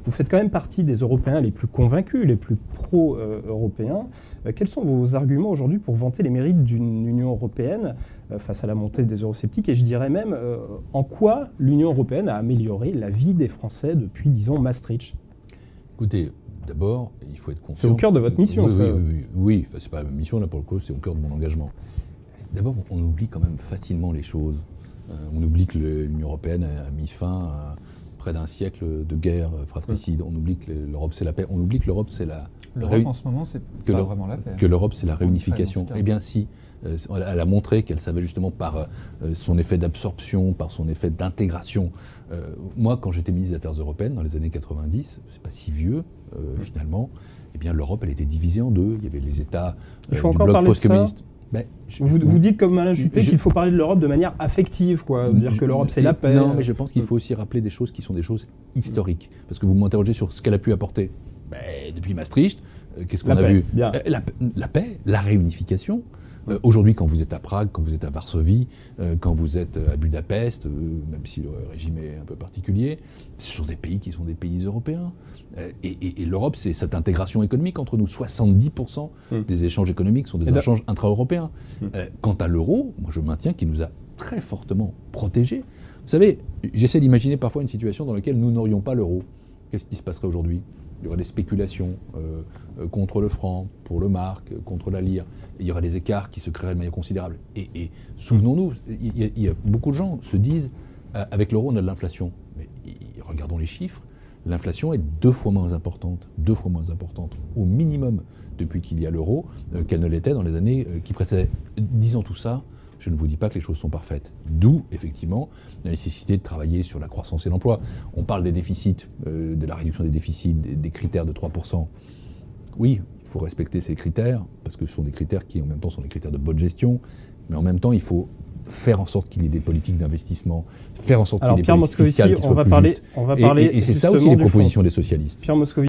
Vous faites quand même partie des Européens les plus convaincus, les plus pro-européens. Quels sont vos arguments aujourd'hui pour vanter les mérites d'une Union européenne face à la montée des eurosceptiques? Et je dirais même, en quoi l'Union européenne a amélioré la vie des Français depuis, disons, Maastricht? Écoutez, d'abord, il faut être conscient... C'est au cœur de votre mission, oui, ça. Oui, enfin, c'est pas ma mission, là, pour le coup, c'est au cœur de mon engagement. D'abord, on oublie quand même facilement les choses. On oublie que l'Union européenne a mis fin à près d'un siècle de guerre fratricide. On oublie que l'Europe, c'est la paix. On oublie que l'Europe, c'est la... L'Europe, en ce moment, c'est pas vraiment la paix. Que l'Europe, c'est la réunification. Eh bien, si. Elle a montré qu'elle savait justement par son effet d'absorption, par son effet d'intégration. Moi, quand j'étais ministre des Affaires européennes, dans les années 90, c'est pas si vieux, finalement, eh bien, l'Europe, elle était divisée en deux. Il y avait les États Il faut du encore bloc parler de ça. post-communiste. Vous dites comme Alain Juppé qu'il faut parler de l'Europe de manière affective, quoi. Dire que l'Europe c'est la paix. Non, mais je pense qu'il faut aussi rappeler des choses qui sont des choses historiques. Parce que vous m'interrogez sur ce qu'elle a pu apporter. Depuis Maastricht, qu'est-ce qu'on a vu? La paix, la réunification. Aujourd'hui, quand vous êtes à Prague, quand vous êtes à Varsovie, quand vous êtes à Budapest, même si le régime est un peu particulier, ce sont des pays qui sont des pays européens. Et l'Europe, c'est cette intégration économique entre nous. 70% des échanges économiques sont des échanges intra-européens. Quant à l'euro, moi je maintiens qu'il nous a très fortement protégés. Vous savez, j'essaie d'imaginer parfois une situation dans laquelle nous n'aurions pas l'euro. Qu'est-ce qui se passerait aujourd'hui? Il y aurait des spéculations contre le franc, pour le mark, contre la lire. Et il y aurait des écarts qui se créeraient de manière considérable. Et souvenons-nous, il y a beaucoup de gens se disent avec l'euro, on a de l'inflation. Mais regardons les chiffres. L'inflation est 2 fois moins importante au minimum depuis qu'il y a l'euro qu'elle ne l'était dans les années qui précédaient. Disant tout ça, je ne vous dis pas que les choses sont parfaites. D'où, effectivement, la nécessité de travailler sur la croissance et l'emploi. On parle des déficits, de la réduction des déficits, des critères de 3%. Oui, il faut respecter ces critères, parce que ce sont des critères qui, en même temps, sont des critères de bonne gestion. Mais en même temps, il faut faire en sorte qu'il y ait des politiques d'investissement, faire en sorte qu'il y ait des politiques fiscales qui soient plus justes. Et c'est ça aussi les propositions des socialistes. Pierre Moscovici.